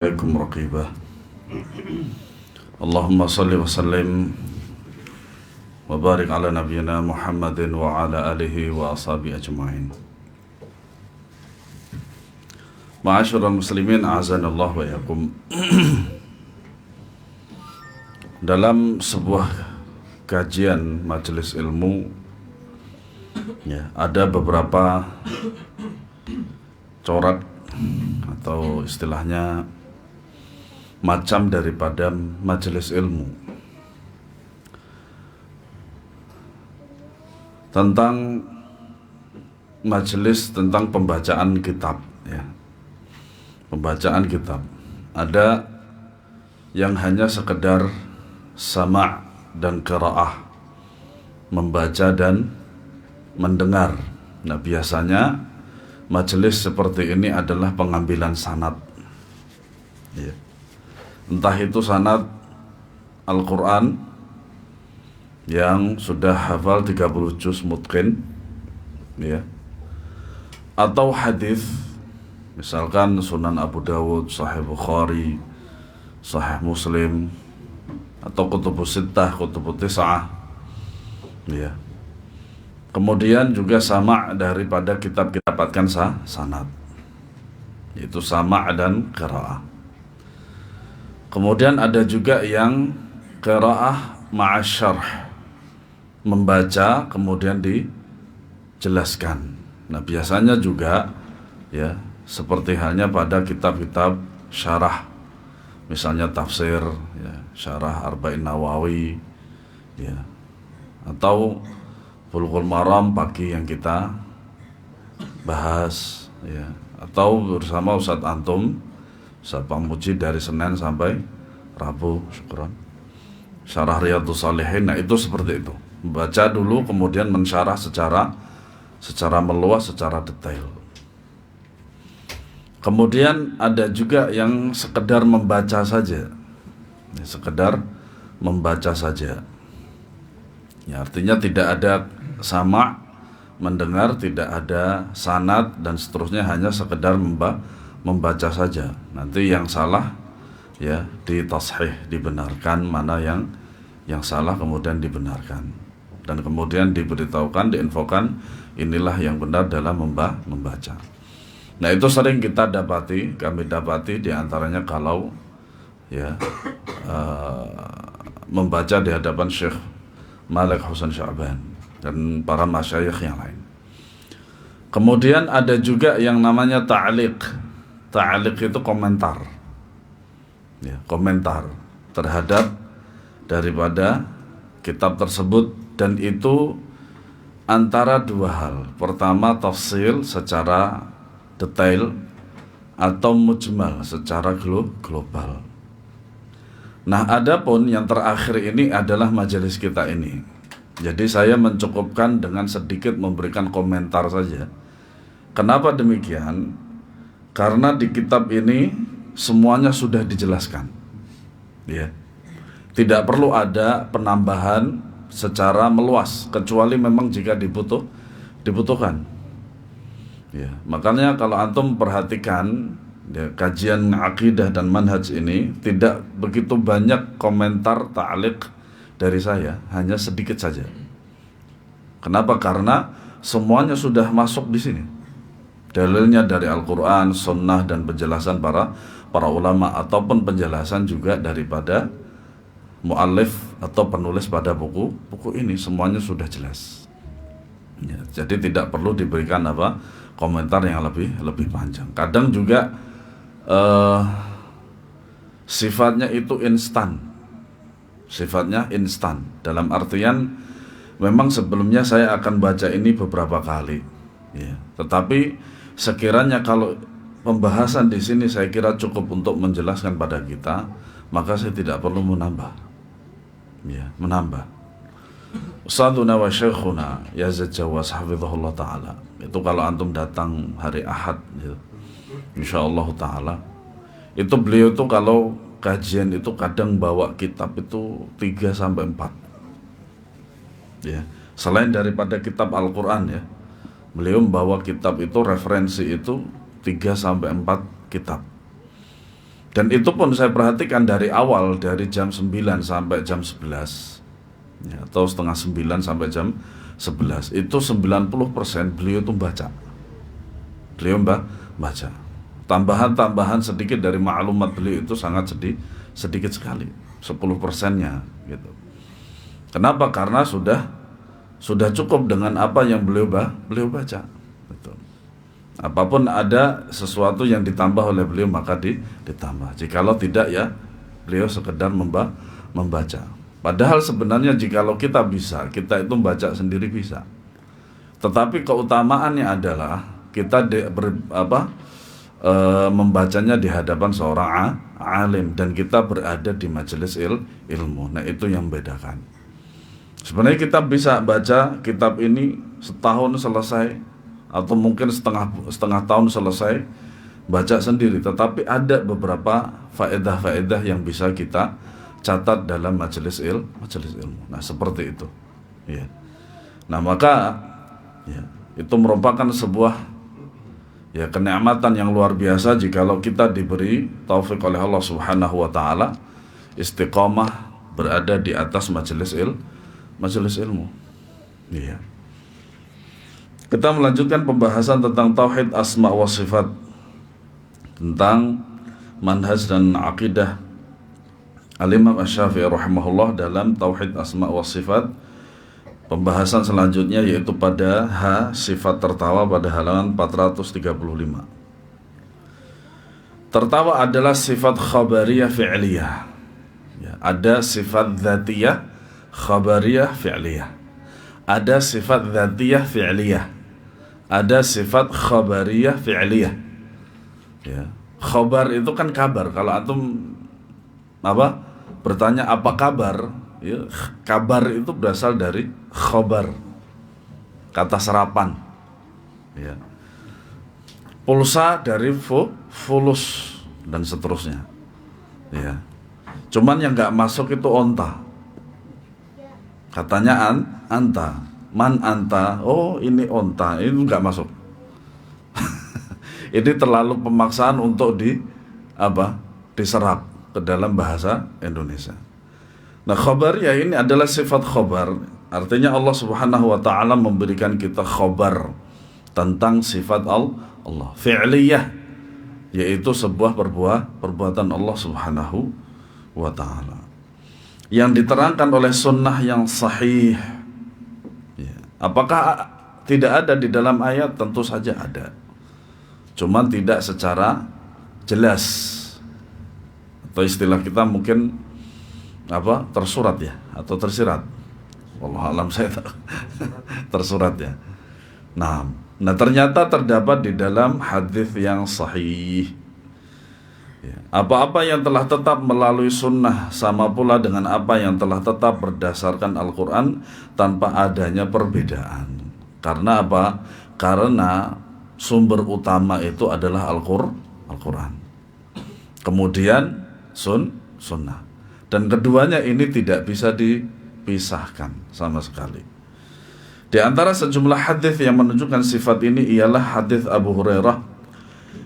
عليكم رقيبا اللهم صل وسلم وبارك على نبينا محمد وعلى آله وأصحابه أجمعين. Ma'asyiral muslimin, a'azanallahu wa iyyakum. Dalam sebuah kajian majelis ilmu ada beberapa corak atau istilahnya macam daripada majelis ilmu tentang majelis tentang pembacaan kitab, pembacaan kitab. Ada yang hanya sekedar sama' dan qiraah, membaca dan mendengar. Nah, biasanya majelis seperti ini adalah pengambilan sanad, entah itu sanad Al-Quran yang sudah hafal 30 juz mutqin, atau hadis, misalkan Sunan Abu Dawud, Sahih Bukhari, Sahih Muslim, atau Kutubus Sittah, Kutubus Tis'ah, Kemudian juga sama' daripada kitab kita dapatkan sanad, yaitu sama' dan qiraah. Kemudian ada juga yang qiraah ma'asyarh, membaca kemudian dijelaskan. Nah, biasanya juga seperti halnya pada kitab-kitab syarah, misalnya tafsir, syarah Arba'in Nawawi, atau Bulughul Maram pagi yang kita bahas, atau bersama Ustadz Antum, Ustadz Pamuji dari Senin sampai Rabu, syukran, syarah Riyadhus Shalihin. Nah, itu seperti itu, baca dulu kemudian mensyarah secara meluas, secara detail. Kemudian ada juga yang sekedar membaca saja, sekedar membaca saja. Artinya tidak ada sama' mendengar, tidak ada sanad dan seterusnya, hanya sekedar membaca saja. Nanti yang salah ditashih, dibenarkan, mana yang salah kemudian dibenarkan, dan kemudian diberitahukan, diinfokan inilah yang benar dalam membaca. Nah, itu sering kami dapati diantaranya kalau membaca di hadapan Syekh Malik Husain Sya'ban dan para masyayikh yang lain. Kemudian ada juga yang namanya ta'liq. Ta'liq itu komentar, komentar terhadap daripada kitab tersebut, dan itu antara dua hal. Pertama, tafsil secara detail, atau mujmal secara global. Nah, adapun yang terakhir ini adalah majelis kita ini. Jadi saya mencukupkan dengan sedikit memberikan komentar saja. Kenapa demikian? Karena di kitab ini semuanya sudah dijelaskan. Tidak perlu ada penambahan secara meluas, kecuali memang jika dibutuhkan. Makanya kalau antum perhatikan kajian akidah dan manhaj ini, tidak begitu banyak komentar ta'liq dari saya, hanya sedikit saja. Kenapa? Karena semuanya sudah masuk di sini. Dalilnya dari Al-Quran, Sunnah, dan penjelasan para ulama, ataupun penjelasan juga daripada mu'allif atau penulis pada buku ini, semuanya sudah jelas. Jadi tidak perlu diberikan komentar yang lebih panjang. Kadang juga sifatnya itu instan. Sifatnya instan dalam artian memang sebelumnya saya akan baca ini beberapa kali, tetapi sekiranya kalau pembahasan di sini saya kira cukup untuk menjelaskan pada kita, maka saya tidak perlu menambah. Ustadzuna wa syekhuna Yazid Jawas hafizahullah ta'ala, itu kalau antum datang hari Ahad insyaallah ta'ala, itu beliau itu kalau kajian itu kadang bawa kitab itu 3-4, selain daripada kitab Al-Quran, beliau membawa kitab itu, referensi itu 3-4 kitab. Dan itu pun saya perhatikan dari awal, dari jam 9 sampai jam 11 ya, atau setengah 9 sampai jam 11, itu 90% beliau itu baca. Beliau baca. Tambahan-tambahan sedikit dari maklumat beliau itu sangat sedikit sekali, 10%-nya gitu. Kenapa? Karena sudah cukup dengan apa yang beliau baca gitu. Apapun ada sesuatu yang ditambah oleh beliau maka ditambah. Jikalau tidak ya beliau sekedar membaca. Padahal sebenarnya jikalau kita bisa, kita itu membaca sendiri bisa. Tetapi keutamaannya adalah kita membacanya di hadapan seorang alim dan kita berada di majelis ilmu. Nah itu yang membedakan. Sebenarnya kita bisa baca kitab ini setahun selesai, atau mungkin setengah tahun selesai baca sendiri, tetapi ada beberapa faedah-faedah yang bisa kita catat dalam majelis ilmu. Nah seperti itu ya. Nah maka ya, itu merupakan sebuah ya kenikmatan yang luar biasa jikalau kita diberi taufik oleh Allah Subhanahu wa taala istiqomah berada di atas majelis ilmu. Iya. Kita melanjutkan pembahasan tentang tauhid asma wa sifat, tentang manhaj dan akidah Al-Imam Asy-Syafi'i rahimahullah dalam tauhid asma wa sifat. Pembahasan selanjutnya yaitu pada sifat tertawa pada halaman 435. Tertawa adalah sifat khabariyah fi'liyah ya, ada sifat dzatiyah khabariyah fi'liyah, ada sifat dzatiyah fi'liyah, ada sifat khabariyah fi'liyah ya. Khabar itu kan kabar. Kalau antum bertanya apa kabar ya, kabar itu berasal dari khabar, kata serapan ya. Pulsa dari fulus dan seterusnya ya. Cuman yang gak masuk itu onta. Katanya anta, man anta, oh ini onta, ini nggak masuk. Ini terlalu pemaksaan untuk diserap ke dalam bahasa Indonesia. Nah khabariyah ini adalah sifat khabar, artinya Allah Subhanahu wa taala memberikan kita khabar tentang sifat Allah. Fi'liyah yaitu sebuah perbuatan Allah Subhanahu wa taala yang diterangkan oleh sunnah yang sahih ya. Apakah tidak ada di dalam ayat? Tentu saja ada, cuman tidak secara jelas, atau istilah kita mungkin tersurat ya, atau tersirat. Wallahu alam, saya tersurat ya. Nah ternyata terdapat di dalam hadis yang sahih. Apa-apa yang telah tetap melalui sunnah sama pula dengan apa yang telah tetap berdasarkan Al-Quran tanpa adanya perbedaan. Karena apa? Karena sumber utama itu adalah Al-Quran. Kemudian sunnah. Dan keduanya ini tidak bisa dipisahkan sama sekali. Di antara sejumlah hadis yang menunjukkan sifat ini ialah hadis Abu Hurairah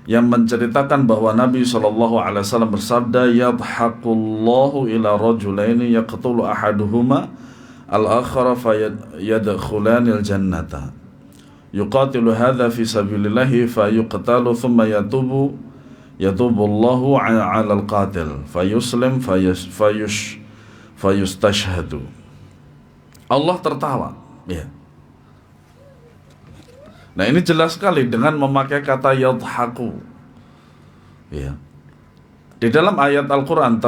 yang menceritakan bahwa Nabi SAW bersabda, yadhaqullahu ila rajulaini yaqtulu ahaduhuma al-akhara fayadkhulanil jannata yuqatilu hadha fi sabilillahi fayuqtalu thumma yatubu Allahu ala al-qatil fayuslim fayustashhadu. Allah tertawa ya. Nah ini jelas sekali dengan memakai kata yadhaku ya. Di dalam ayat Al-Quran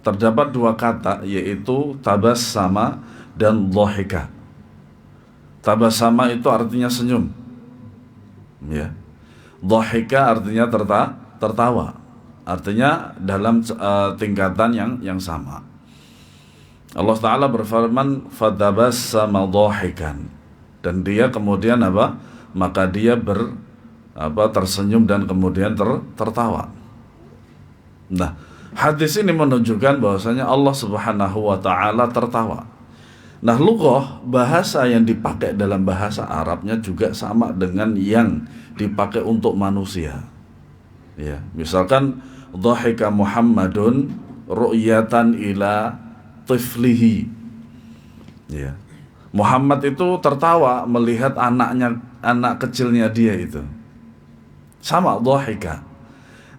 terdapat dua kata, yaitu tabassama dan dhahika. Tabassama itu artinya senyum ya. Dhahika artinya tertawa. Artinya dalam tingkatan yang sama. Allah Ta'ala berfirman fatabassama dhahikan, dan dia kemudian maka dia tersenyum dan kemudian tertawa. Nah hadis ini menunjukkan bahwasanya Allah Subhanahu wa Ta'ala tertawa. Nah lughah, bahasa yang dipakai dalam bahasa Arabnya juga sama dengan yang dipakai untuk manusia Ya, misalkan dhahika Muhammadun ru'yatan ila tiflihi. Ya. Muhammad itu tertawa melihat anak kecilnya dia itu. Sama dhahika.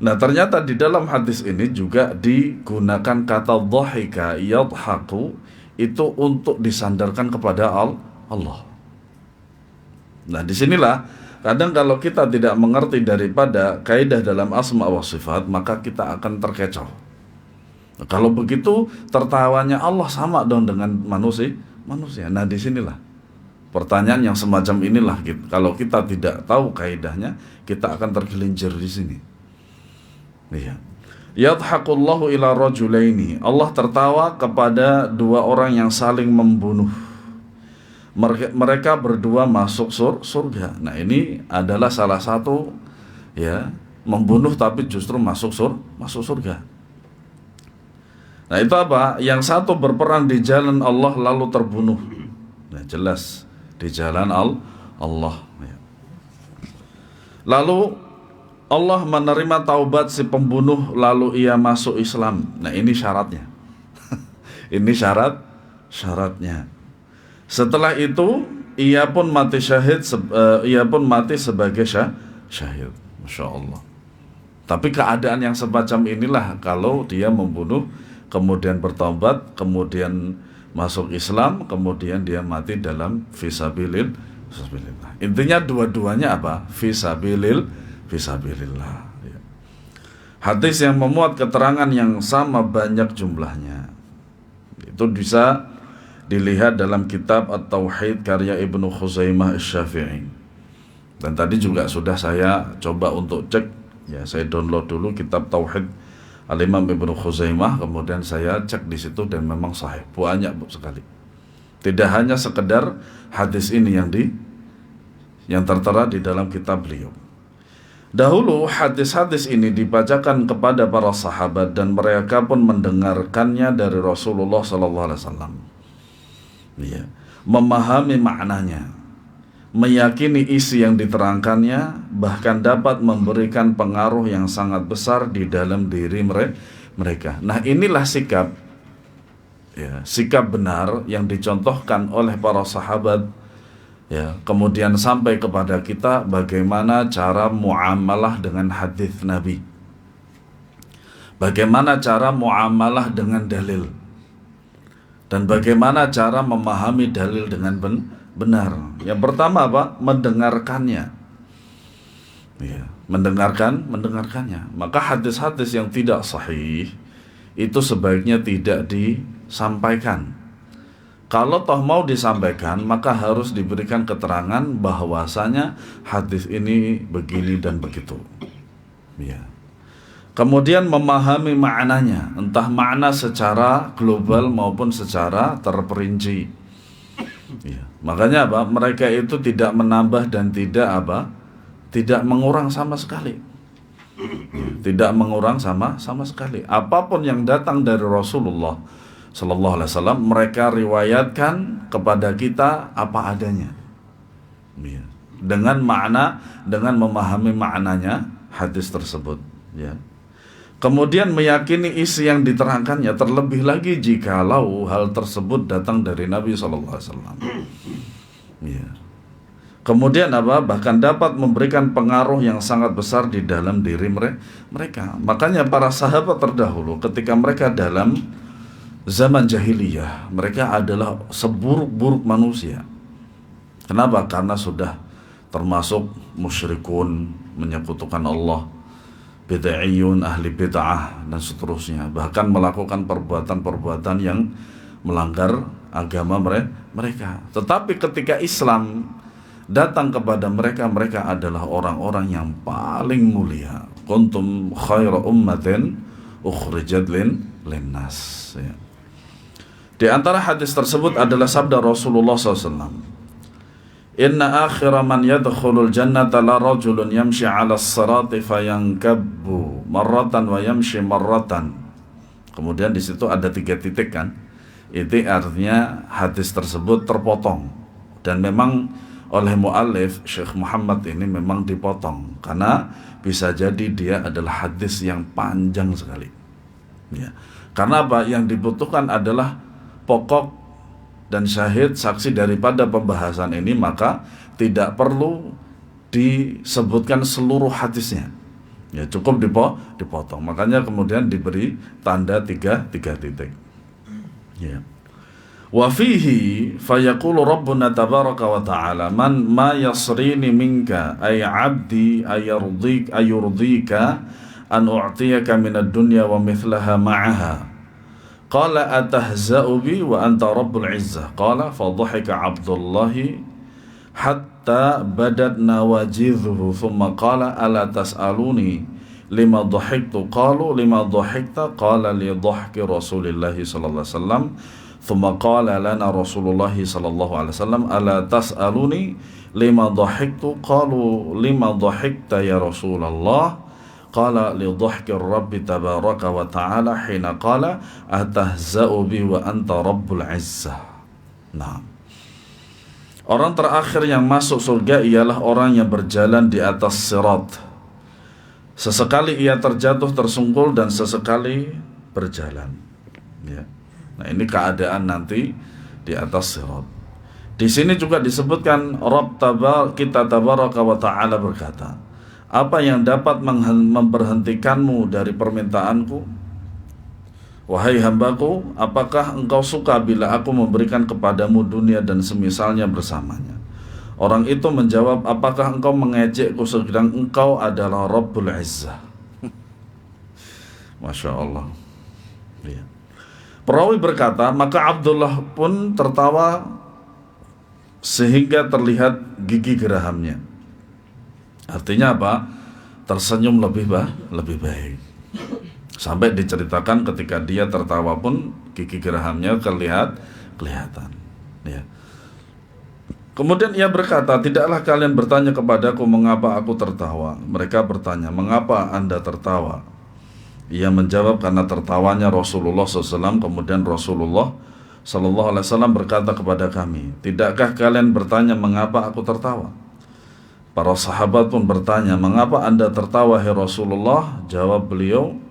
Nah, ternyata di dalam hadis ini juga digunakan kata dhahika yadhaku itu untuk disandarkan kepada Allah. Nah, disinilah kadang kalau kita tidak mengerti daripada kaidah dalam asma wa sifat, maka kita akan terkecoh. Nah, kalau begitu tertawanya Allah sama dong dengan manusia. Nah, disinilah pertanyaan yang semacam inilah gitu. Kalau kita tidak tahu kaidahnya, kita akan tergelincir di sini. Iya. Yadhaqullahu ila rajulaini. Allah tertawa kepada dua orang yang saling membunuh. Mereka berdua masuk surga. Nah, ini adalah salah satu ya, membunuh tapi justru masuk surga. Nah, itu apa? Yang satu berperang di jalan Allah lalu terbunuh. Nah, jelas di jalan Allah. Ya. Lalu Allah menerima taubat si pembunuh lalu ia masuk Islam. Nah, ini syaratnya. Ini syaratnya. Setelah itu ia pun mati sebagai syahid. Masya Allah. Tapi keadaan yang semacam inilah kalau dia membunuh, kemudian bertaubat, kemudian masuk Islam, kemudian dia mati dalam fisabilillah. Intinya dua-duanya apa? Fisabilillah. Hadis yang memuat keterangan yang sama banyak jumlahnya. Itu bisa dilihat dalam kitab At-Tauhid karya Ibnu Khuzaimah Asy-Syafi'i. Dan tadi juga sudah saya coba untuk cek, ya saya download dulu kitab Tauhid Al-Imam Ibnu Khuzaimah, kemudian saya cek di situ dan memang sahih, banyak sekali. Tidak hanya sekedar hadis ini yang tertera di dalam kitab beliau. Dahulu hadis-hadis ini dibacakan kepada para sahabat dan mereka pun mendengarkannya dari Rasulullah sallallahu alaihi wasallam. Ya, memahami maknanya, meyakini isi yang diterangkannya, bahkan dapat memberikan pengaruh yang sangat besar di dalam diri mereka. Nah, inilah sikap benar yang dicontohkan oleh para sahabat. Ya, kemudian sampai kepada kita bagaimana cara muamalah dengan hadis Nabi, bagaimana cara muamalah dengan dalil, dan bagaimana cara memahami dalil dengan benar. Yang pertama apa? Mendengarkannya. Ya, mendengarkannya. Maka hadis-hadis yang tidak sahih itu sebaiknya tidak disampaikan. Kalau toh mau disampaikan, maka harus diberikan keterangan bahwasanya hadis ini begini dan begitu. Ya. Kemudian memahami maknanya, entah makna secara global maupun secara terperinci. Ya. Makanya apa? Mereka itu tidak menambah dan tidak mengurang sama sekali. Ya. Tidak mengurang sama sekali. Apapun yang datang dari Rasulullah Sallallahu Alaihi Wasallam, mereka riwayatkan kepada kita apa adanya. Ya. Dengan memahami maknanya hadis tersebut. Ya. Kemudian meyakini isi yang diterangkannya, terlebih lagi jikalau hal tersebut datang dari Nabi Sallallahu Alaihi Wasallam. Ya. Kemudian apa? Bahkan dapat memberikan pengaruh yang sangat besar di dalam diri mereka. Makanya para sahabat terdahulu ketika mereka dalam zaman jahiliyah, mereka adalah seburuk-buruk manusia. Kenapa? Karena sudah termasuk musyrikun, menyekutukan Allah, bid'iyun, ahli bid'ah, dan seterusnya. Bahkan melakukan perbuatan-perbuatan yang melanggar agama mereka. Tetapi ketika Islam datang kepada mereka, mereka adalah orang-orang yang paling mulia. Kuntum khaira ummatin ukhrijat linnas. Ya. Di antara hadis tersebut adalah sabda Rasulullah SAW. Inna akhira man yadkhulul jannata la rajulun yamshi ala as-sirati fayankabbu marratan wa yamshi marratan. Kemudian di situ ada 3 titik kan. Itu artinya hadis tersebut terpotong. Dan memang oleh muallif Syekh Muhammad ini memang dipotong karena bisa jadi dia adalah hadis yang panjang sekali. Ya. Karena apa? Yang dibutuhkan adalah pokok dan syahid saksi daripada pembahasan ini, maka tidak perlu disebutkan seluruh hadisnya. Ya, cukup dipotong. Makanya kemudian diberi tanda tiga titik. Ya. Wa fihi fayaqulu rabbuna tabaraka wa ta'ala man ma yasrini minka ay 'abdi ayurdika an u'tiyaka min ad-dunya wa mithlaha ma'aha qala atahza'u bi wa anta rabbul 'izzah qala fa dhahika 'abdullahi hatta badat nawajidhuhu thumma qala ala tas'aluni lima dhahiktu qalu lima dhahikta qala li dhahki rasulillahi sallallahu alaihi wasallam thumma qala lana Rasulullah sallallahu alaihi wasallam ala tas'aluni lima dhahiktu qalu lima dhahikta ya Rasulullah qala li dhahki rabbi tabaraka wa ta'ala hina qala atahza'u bi wa anta rabbul 'izzah. Nah, orang terakhir yang masuk surga ialah orang yang berjalan di atas sirat. Sesekali ia terjatuh tersungkur dan sesekali berjalan. Ya. Nah, ini keadaan nanti di atas sirat. Di sini juga disebutkan Rabb kita tabaraka wa ta'ala berkata, apa yang dapat memberhentikanmu dari permintaanku? Wahai hambaku, apakah engkau suka bila aku memberikan kepadamu dunia dan semisalnya bersamanya? Orang itu menjawab, apakah engkau mengejekku sedang engkau adalah Rabbul Izzah? Masya Allah. Ya. Perawi berkata, maka Abdullah pun tertawa sehingga terlihat gigi gerahamnya. Artinya apa? Tersenyum lebih baik. Sampai diceritakan ketika dia tertawa pun gigi gerahamnya kelihatan. Ya. Kemudian ia berkata, tidaklah kalian bertanya kepadaku mengapa aku tertawa. Mereka bertanya, mengapa Anda tertawa? Ia menjawab, karena tertawanya Rasulullah SAW. Kemudian Rasulullah SAW berkata kepada kami, tidakkah kalian bertanya mengapa aku tertawa? Para sahabat pun bertanya, mengapa Anda tertawa hai Rasulullah? Jawab beliau,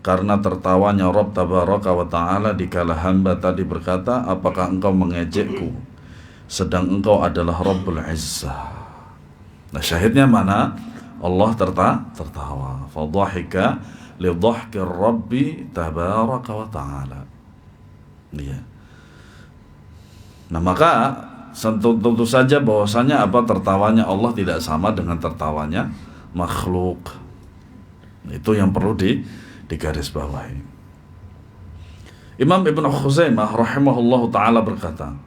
karena tertawanya Rabb tabaraka wa ta'ala dikala hamba tadi berkata, apakah engkau mengejekku sedang engkau adalah Rabbul Izzah. Nah, syahidnya mana? Allah tertawa. Fadhahika li dhahki Rabbi tabaraka wa ta'ala. Iya. Nah, maka tentu saja bahwasanya apa, tertawanya Allah tidak sama dengan tertawanya makhluk. Itu yang perlu digarisbawahi. Imam Ibnu Khuzaimah rahimahullahu taala berkata,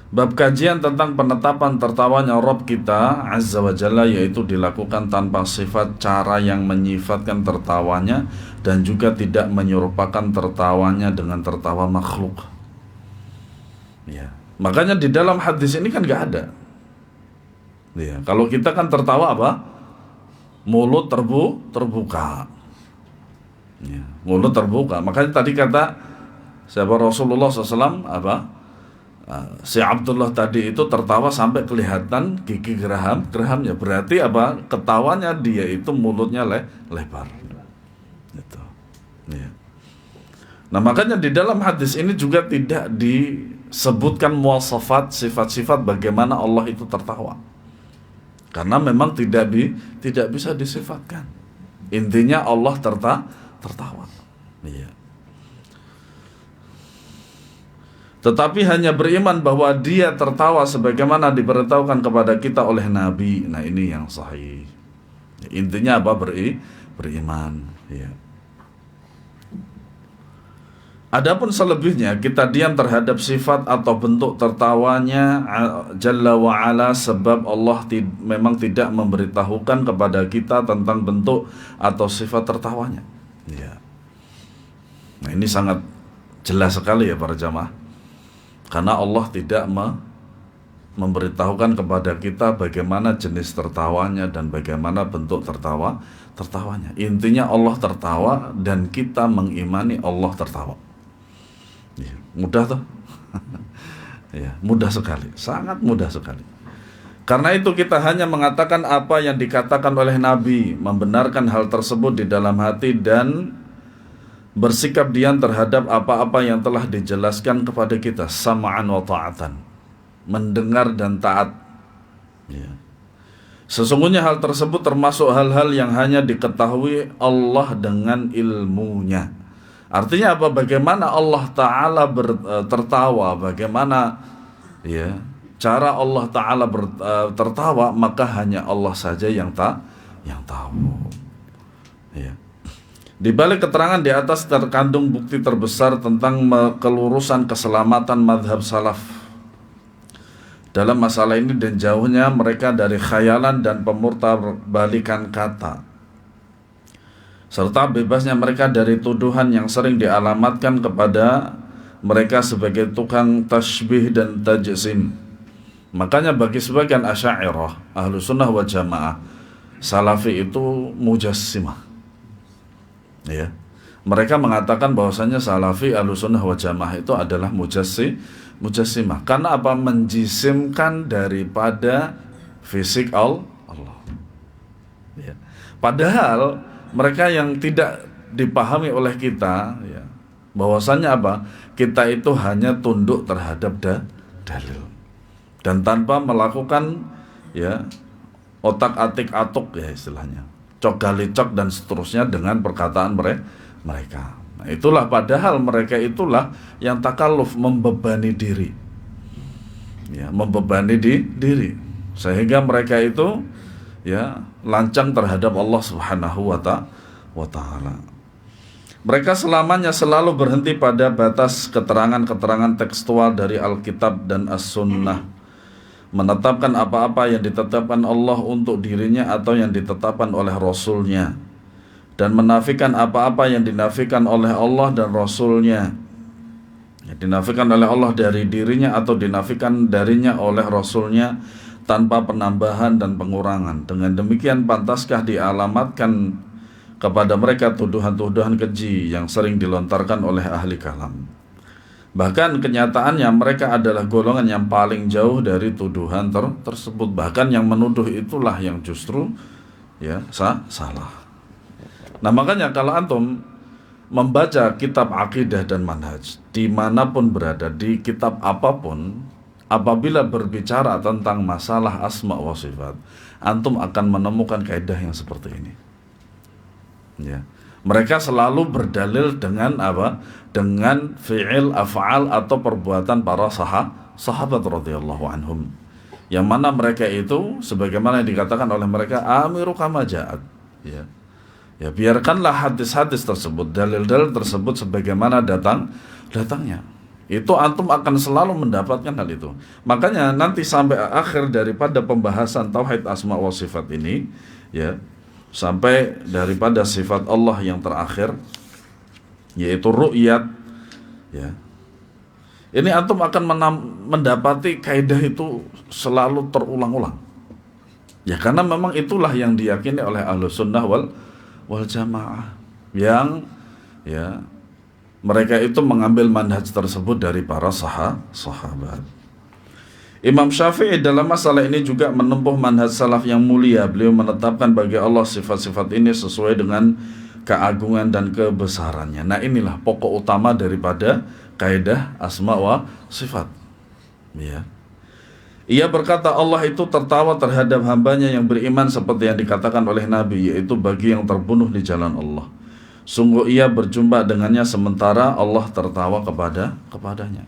bab kajian tentang penetapan tertawanya Rabb kita Azza wa Jalla, yaitu dilakukan tanpa sifat cara yang menyifatkan tertawanya dan juga tidak menyerupakan tertawanya dengan tertawa makhluk. Ya. Makanya di dalam hadis ini kan gak ada. Ya, kalau kita kan tertawa apa? Mulut terbuka. Ya, mulut terbuka. Makanya tadi kata siapa Rasulullah SAW apa? Si Abdullah tadi itu tertawa sampai kelihatan gigi geramnya. Berarti apa? Ketawanya dia itu mulutnya lebar. Gitu. Ya. Nah, makanya di dalam hadis ini juga tidak disebutkan muwasafat, sifat-sifat bagaimana Allah itu tertawa. Karena memang tidak bisa disifatkan. Intinya Allah tertawa. Iya. Tetapi hanya beriman bahwa dia tertawa sebagaimana diberitahukan kepada kita oleh Nabi. Nah, ini yang sahih. Intinya apa? Beriman. Ya. Adapun selebihnya kita diam terhadap sifat atau bentuk tertawanya Jalla wa'ala, sebab Allah memang tidak memberitahukan kepada kita tentang bentuk atau sifat tertawanya. Ya. Nah, ini sangat jelas sekali ya para jamaah. Karena Allah tidak memberitahukan kepada kita bagaimana jenis tertawanya dan bagaimana bentuk tertawanya. Intinya Allah tertawa dan kita mengimani Allah tertawa. Ya, mudah tuh. Ya, mudah sekali, sangat mudah sekali. Karena itu kita hanya mengatakan apa yang dikatakan oleh Nabi, membenarkan hal tersebut di dalam hati dan bersikap diam terhadap apa-apa yang telah dijelaskan kepada kita, sam'an wa ta'atan, mendengar dan taat. Ya. Sesungguhnya hal tersebut termasuk hal-hal yang hanya diketahui Allah dengan ilmunya. Artinya apa? Bagaimana Allah Ta'ala tertawa, bagaimana ya cara Allah Ta'ala tertawa, maka hanya Allah saja yang tahu. Ya. Di balik keterangan di atas terkandung bukti terbesar tentang kelurusan keselamatan madhab salaf dalam masalah ini dan jauhnya mereka dari khayalan dan pemurtabalikan kata, serta bebasnya mereka dari tuduhan yang sering dialamatkan kepada mereka sebagai tukang tashbih dan tajsim. Makanya bagi sebagian Asy'ariyah, Ahlu Sunnah wal Jamaah, Salafi itu mujassimah. Ya. Mereka mengatakan bahwasanya Salafi, Ahlu Sunnah wal Jamaah itu adalah mujassimah. Karena apa? Menjisimkan daripada fisik Allah. Ya. Padahal mereka yang tidak dipahami oleh kita, ya, bahwasanya apa? Kita itu hanya tunduk terhadap dalil. Dan tanpa melakukan ya otak-atik atuk ya istilahnya, cok gali cok dan seterusnya dengan perkataan mereka. Nah, itulah padahal mereka itulah yang takalluf, membebani diri, ya, membebani diri sehingga mereka itu ya lancang terhadap Allah Subhanahu wa Ta'ala. Mereka selamanya selalu berhenti pada batas keterangan-keterangan tekstual dari Alkitab dan As-Sunnah, menetapkan apa-apa yang ditetapkan Allah untuk dirinya atau yang ditetapkan oleh Rasulnya, dan menafikan apa-apa yang dinafikan oleh Allah dan Rasulnya, yang dinafikan oleh Allah dari dirinya atau dinafikan darinya oleh Rasulnya, tanpa penambahan dan pengurangan. Dengan demikian pantaskah dialamatkan kepada mereka tuduhan-tuduhan keji yang sering dilontarkan oleh ahli kalam. Bahkan kenyataannya mereka adalah golongan yang paling jauh dari tuduhan tersebut. Bahkan yang menuduh itulah yang justru ya salah. Nah makanya kalau antum membaca kitab akidah dan manhaj dimanapun berada, di kitab apapun, apabila berbicara tentang masalah asma wa sifat, antum akan menemukan kaidah yang seperti ini. Ya. Mereka selalu berdalil dengan apa? Dengan fi'il, af'al atau perbuatan para sahabat radhiyallahu anhum. Yang mana mereka itu sebagaimana yang dikatakan oleh mereka, amiru kama ja'at. Ya. Ya, biarkanlah hadis-hadis tersebut, dalil-dalil tersebut sebagaimana datangnya. Itu antum akan selalu mendapatkan hal itu. Makanya nanti sampai akhir daripada pembahasan tauhid asma wa sifat ini, ya, sampai daripada sifat Allah yang terakhir, yaitu ru'yat, ya. Ini antum akan mendapati kaidah itu selalu terulang-ulang. Ya karena memang itulah yang diyakini oleh Ahlu Sunnah wal Jamaah, yang ya mereka itu mengambil manhaj tersebut dari para sahabat. Imam Syafi'i dalam masalah ini juga menempuh manhaj salaf yang mulia. Beliau menetapkan bagi Allah sifat-sifat ini sesuai dengan keagungan dan kebesarannya. Nah inilah pokok utama daripada kaidah asma wa sifat. Ya. Ia berkata Allah itu tertawa terhadap hambanya yang beriman seperti yang dikatakan oleh Nabi, yaitu bagi yang terbunuh di jalan Allah. Sungguh ia berjumpa dengannya sementara Allah tertawa kepadanya.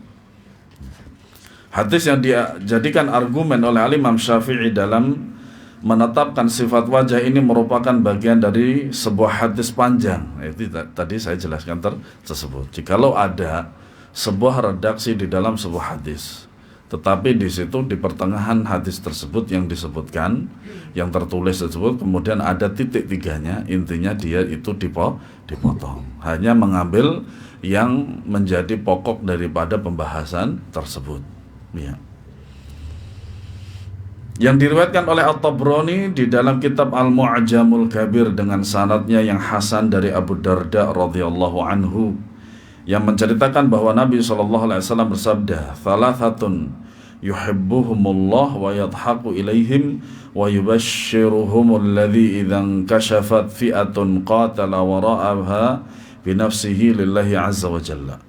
Hadis yang dijadikan argumen oleh Imam Syafi'i dalam menetapkan sifat wajah ini merupakan bagian dari sebuah hadis panjang. Itu tadi saya jelaskan tersebut. Jikalau ada sebuah redaksi di dalam sebuah hadis, tetapi di situ di pertengahan hadis tersebut yang disebutkan, yang tertulis tersebut, kemudian ada titik tiganya, intinya dia itu dipotong. Hanya mengambil yang menjadi pokok daripada pembahasan tersebut. Ya. Yang diriwayatkan oleh At-Tabrani di dalam kitab Al-Mu'jamul Kabir dengan sanadnya yang hasan dari Abu Darda radhiyallahu anhu, yang menceritakan bahwa Nabi SAW bersabda, "Thalathatun yuhibbuhumullah wa yadhaku ilaihim wa yubashshiruhumul ladzi idzan kashafat fi'atun qatala wara'aha binafsihi lillahi azza wa jalla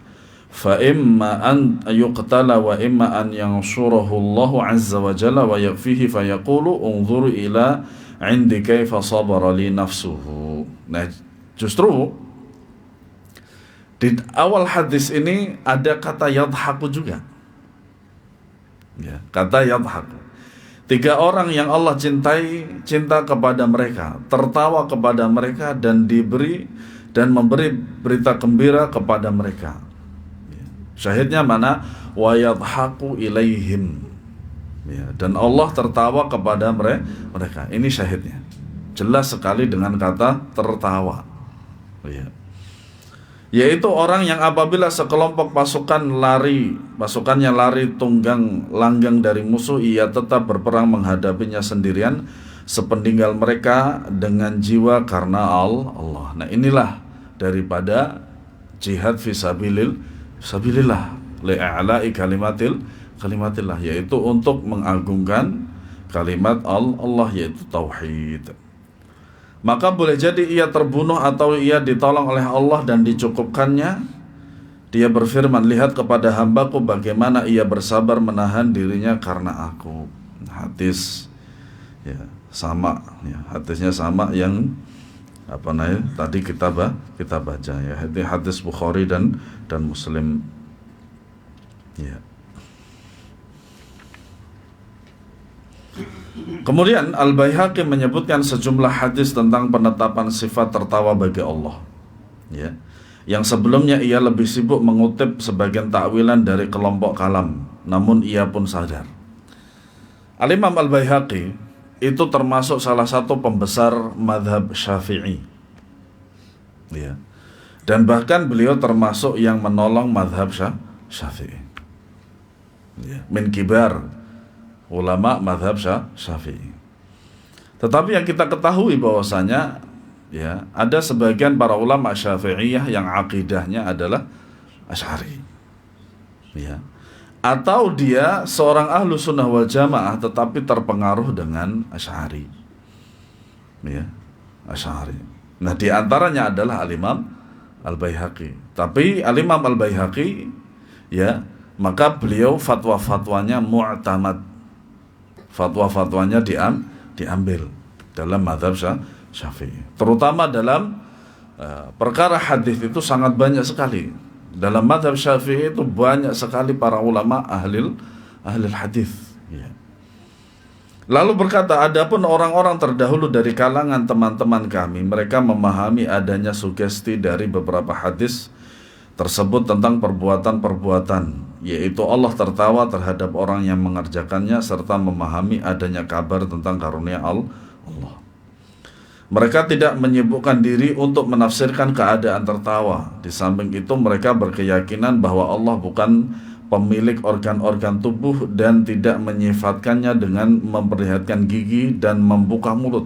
fa imma an yuqtala wa imma an yansurahu Allah azza wa jalla wa yakfihi fa yaqulu unzur ila 'indi kaifa sabara li nafsuhu. Nah, justru di awal hadis ini ada kata yadhaku juga. Ya, kata yadhaku. 3 orang yang Allah cintai, cinta kepada mereka, tertawa kepada mereka dan diberi dan memberi berita gembira kepada mereka. Ya. Syahidnya mana? Wa yadhaku ilaihim. Ya, dan Allah tertawa kepada mereka. Ini syahidnya. Jelas sekali dengan kata tertawa. Ya. Yaitu orang yang apabila sekelompok pasukannya lari tunggang langgang dari musuh, ia tetap berperang menghadapinya sendirian sepeninggal mereka dengan jiwa karena Allah. Nah, inilah daripada jihad fisabilillah li'a'la'i kalimatillah, yaitu untuk mengagungkan kalimat Allah, yaitu tauhid. Maka boleh jadi ia terbunuh atau ia ditolong oleh Allah dan dicukupkannya. Dia berfirman, lihat kepada hambaku bagaimana ia bersabar menahan dirinya karena aku. Hadis ya sama ya, hadisnya sama yang tadi kita baca ya, hadis Bukhari dan Muslim ya. Kemudian Al-Baihaqi menyebutkan sejumlah hadis tentang penetapan sifat tertawa bagi Allah ya. Yang sebelumnya ia lebih sibuk mengutip sebagian takwilan dari kelompok kalam, namun ia pun sadar Al-Imam Al-Baihaqi itu termasuk salah satu pembesar madhab Syafi'i ya. Dan bahkan beliau termasuk yang menolong madhab Syafi'i ya. Min kibar ulama madhab Syafi'i. Tetapi yang kita ketahui bahwasanya ya, ada sebagian para ulama Syafi'iyah yang akidahnya adalah Asy'ari ya. Atau dia seorang ahlu sunnah wal jamaah tetapi terpengaruh dengan Asy'ari ya, Asy'ari. Nah, di antaranya adalah Al-Imam Al-Baihaqi. Tapi Al-Imam Al-Baihaqi ya, maka beliau fatwa-fatwanya mu'tamad. Fatwa-fatwanya diambil dalam mazhab Syafi'i. Terutama dalam perkara hadis itu sangat banyak sekali. Dalam mazhab Syafi'i itu banyak sekali para ulama ahli hadis. Ya. Lalu berkata, adapun orang-orang terdahulu dari kalangan teman-teman kami, mereka memahami adanya sugesti dari beberapa hadis tersebut tentang perbuatan-perbuatan, yaitu Allah tertawa terhadap orang yang mengerjakannya serta memahami adanya kabar tentang karunia Allah. Mereka tidak menyibukkan diri untuk menafsirkan keadaan tertawa. Di samping itu mereka berkeyakinan bahwa Allah bukan pemilik organ-organ tubuh dan tidak menyifatkannya dengan memperlihatkan gigi dan membuka mulut.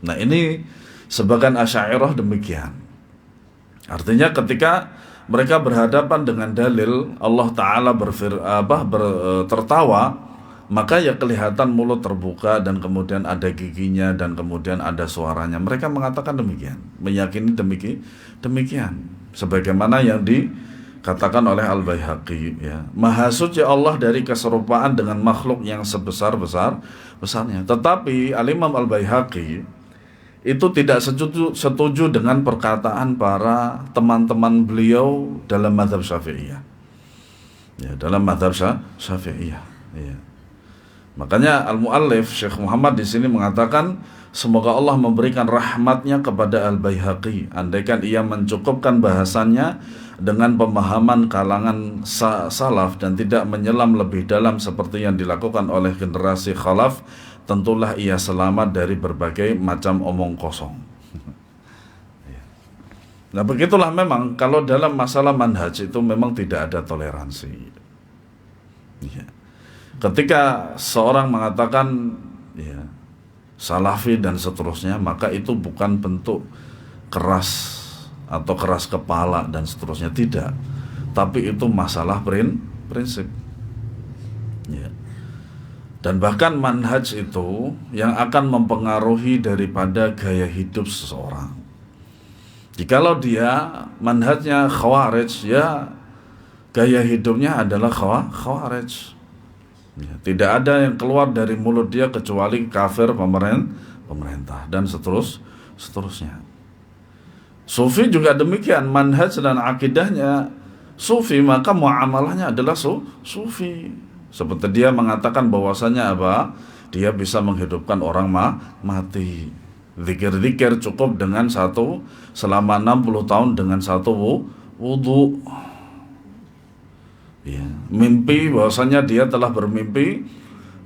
Nah, ini sebagian Asy'ariyah demikian. Artinya ketika mereka berhadapan dengan dalil Allah Ta'ala tertawa, maka ya kelihatan mulut terbuka dan kemudian ada giginya dan kemudian ada suaranya. Mereka mengatakan demikian, meyakini demikian. Sebagaimana yang dikatakan oleh Al-Baihaqi ya. Maha suci Allah dari keserupaan dengan makhluk yang sebesar-besarnya. Tetapi Al-Imam Al-Baihaqi itu tidak setuju dengan perkataan para teman-teman beliau dalam mazhab Syafi'iyah. Ya, dalam mazhab Syafi'iyah. Ya. Makanya Al-Mu'allif Syekh Muhammad di sini mengatakan, semoga Allah memberikan rahmatnya kepada Al-Baihaqi, andaikan ia mencukupkan bahasannya dengan pemahaman kalangan salaf dan tidak menyelam lebih dalam seperti yang dilakukan oleh generasi khalaf, tentulah ia selamat dari berbagai macam omong kosong. Nah, begitulah memang kalau dalam masalah manhaj itu memang tidak ada toleransi. Ya. Ketika seorang mengatakan ya, salafi dan seterusnya, maka itu bukan bentuk keras atau keras kepala dan seterusnya, tidak. Tapi itu masalah prinsip. Ya. Dan bahkan manhaj itu yang akan mempengaruhi daripada gaya hidup seseorang. Jikalau dia manhajnya khawarij, ya gaya hidupnya adalah khawarij. Ya, tidak ada yang keluar dari mulut dia kecuali kafir, pemerintah dan seterusnya. Sufi juga demikian, manhaj dan akidahnya sufi, maka muamalahnya adalah sufi. Seperti dia mengatakan bahwasanya apa? Dia bisa menghidupkan orang mati. Zikir-zikir cukup dengan satu selama 60 tahun dengan satu wudu. Ya, mimpi bahwasanya dia telah bermimpi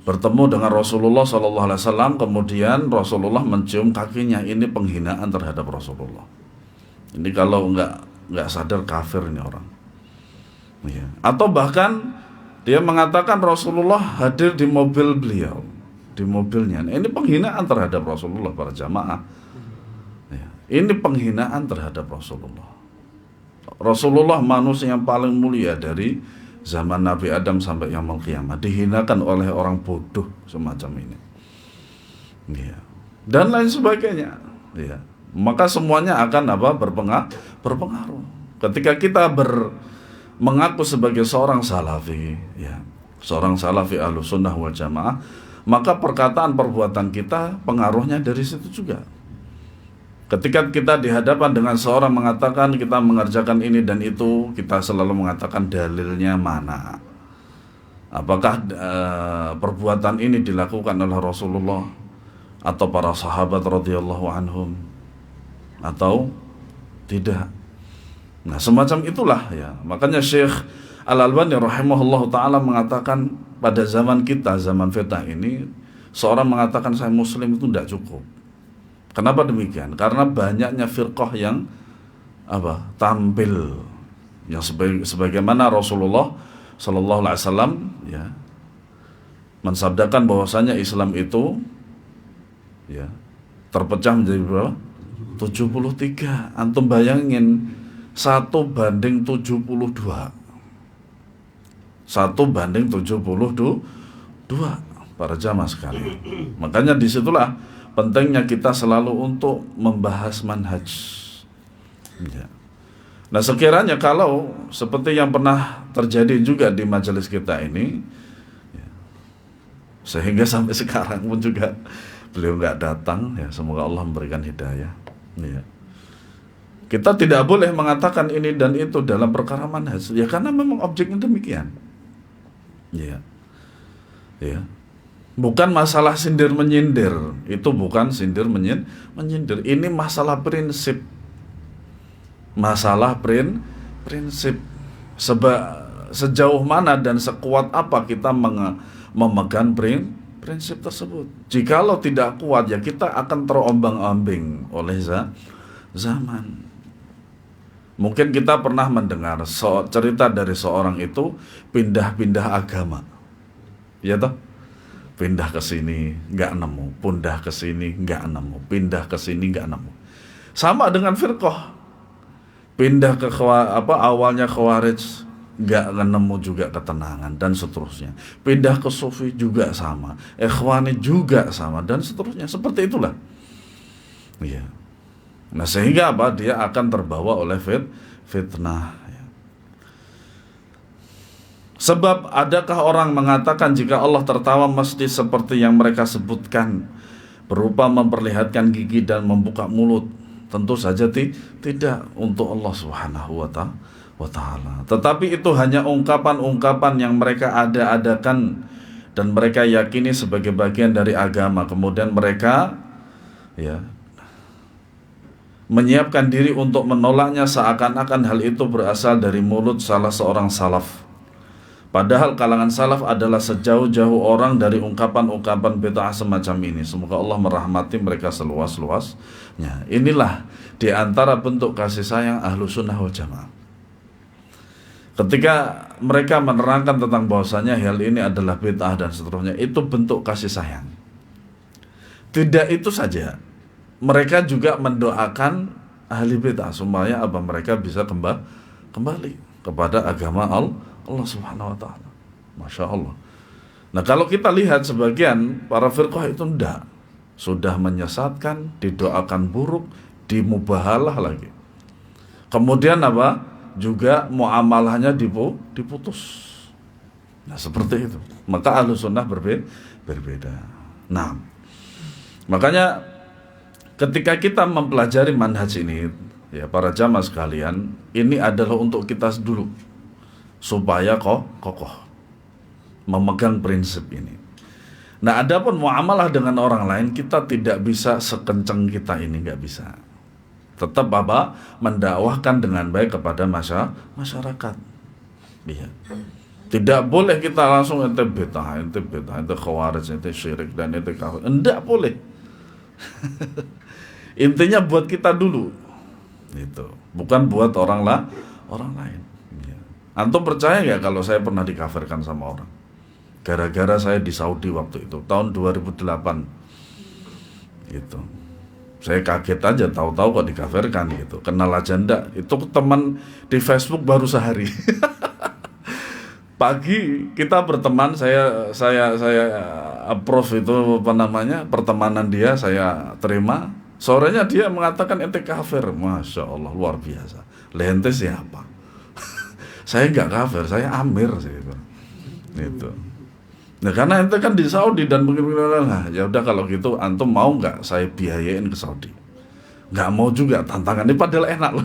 bertemu dengan Rasulullah SAW, kemudian Rasulullah mencium kakinya. Ini penghinaan terhadap Rasulullah. Ini kalau nggak sadar kafir ini orang. Ya. Atau bahkan dia mengatakan Rasulullah hadir di mobil beliau, di mobilnya. Nah, ini penghinaan terhadap Rasulullah, para jamaah. Ya, ini penghinaan terhadap Rasulullah. Rasulullah manusia yang paling mulia dari zaman Nabi Adam sampai yaumul qiyamah, dihinakan oleh orang bodoh semacam ini. Ya. Dan lain sebagainya. Ya. Maka semuanya akan berpengaruh. Ketika kita mengaku sebagai seorang salafi, ya, seorang salafi Ahlussunnah wal Jamaah, maka perkataan perbuatan kita pengaruhnya dari situ juga. Ketika kita dihadapan dengan seorang mengatakan kita mengerjakan ini dan itu, kita selalu mengatakan dalilnya mana? Apakah perbuatan ini dilakukan oleh Rasulullah atau para sahabat radhiyallahu anhum atau tidak? Nah, semacam itulah ya. Makanya Syekh Al-Albani rahimahullah ta'ala mengatakan pada zaman kita, zaman fitnah ini, seorang mengatakan saya muslim itu tidak cukup. Kenapa demikian? Karena banyaknya firqah yang tampil yang sebagaimana Rasulullah Sallallahu Alaihi Wasallam ya mensabdakan bahwasanya Islam itu ya terpecah menjadi berapa? 73. Antum bayangin 1:72. 1:72 para jamaah sekalian. Makanya disitulah pentingnya kita selalu untuk membahas manhaj. Ya. Nah, sekiranya kalau seperti yang pernah terjadi juga di majelis kita ini, ya, sehingga sampai sekarang pun juga beliau nggak datang, ya semoga Allah memberikan hidayah. Ya. Kita tidak boleh mengatakan ini dan itu dalam perkara manhaj, ya karena memang objeknya demikian. Ya. Ya. Bukan masalah sindir menyindir, itu bukan sindir menyindir. Ini masalah prinsip. Masalah prinsip. Sejauh mana dan sekuat apa kita memegang prinsip tersebut. Jikalau tidak kuat, ya kita akan terombang-ambing oleh zaman. Mungkin kita pernah mendengar cerita dari seorang itu pindah-pindah agama. Ya toh? Pindah ke sini nggak nemu, pindah ke sini nggak nemu, pindah ke sini nggak nemu. Sama dengan firqah. Pindah ke awalnya khawarij nggak nemu juga ketenangan dan seterusnya. Pindah ke sufi juga sama, ikhwani juga sama dan seterusnya. Seperti itulah. Iya. Nah, sehingga dia akan terbawa oleh fitnah. Sebab adakah orang mengatakan jika Allah tertawa mesti seperti yang mereka sebutkan, berupa memperlihatkan gigi dan membuka mulut? Tentu saja tidak untuk Allah Subhanahu wa Ta'ala. Tetapi itu hanya ungkapan-ungkapan yang mereka ada-adakan dan mereka yakini sebagai bagian dari agama. Kemudian mereka menyiapkan diri untuk menolaknya seakan-akan hal itu berasal dari mulut salah seorang salaf. Padahal kalangan salaf adalah sejauh-jauh orang dari ungkapan-ungkapan bid'ah semacam ini. Semoga Allah merahmati mereka seluas-luasnya. Inilah di antara bentuk kasih sayang Ahlussunnah wal Jamaah. Ketika mereka menerangkan tentang bahwasanya hal ini adalah bid'ah dan seterusnya, itu bentuk kasih sayang. Tidak itu saja, mereka juga mendoakan ahli bid'ah supaya mereka bisa kembali kepada agama Allah Subhanahu wa Ta'ala. Masya Allah. Nah, kalau kita lihat sebagian para firqah itu enggak, sudah menyesatkan, didoakan buruk, dimubahalah lagi. Kemudian apa? Juga muamalahnya diputus. Nah, seperti itu. Maka Ahlussunnah berbeda. Nah, makanya ketika kita mempelajari manhaj ini, ya para jamaah sekalian, ini adalah untuk kita dulu supaya kokoh memegang prinsip ini. Nah, adapun muamalah dengan orang lain, kita tidak bisa sekenceng kita ini, nggak bisa. Tetap apa? Mendakwahkan dengan baik kepada masyarakat. Iya. Tidak boleh kita langsung ente bid'ah, ente khawarij, ente syirik dan ente kafir. Enggak boleh. Intinya buat kita dulu. Itu. Bukan buat orang lain. Iya. Antum percaya nggak kalau saya pernah dikafirkan sama orang? Gara-gara saya di Saudi waktu itu, tahun 2008. Gitu. Saya kaget aja, tahu-tahu kok dikafirkan gitu. Kenal aja ndak. Itu teman di Facebook baru sehari. Pagi kita berteman, saya approve itu apa namanya, pertemanan dia saya terima. Sorenya dia mengatakan ente kafir. Masya Allah, luar biasa. Lente siapa? Saya nggak kafir, saya Amir sih itu. Nah, karena ente kan di Saudi dan begini, nah, ya udah kalau gitu antum mau nggak saya biayain ke Saudi? Nggak mau juga, tantangan ini padahal enak loh.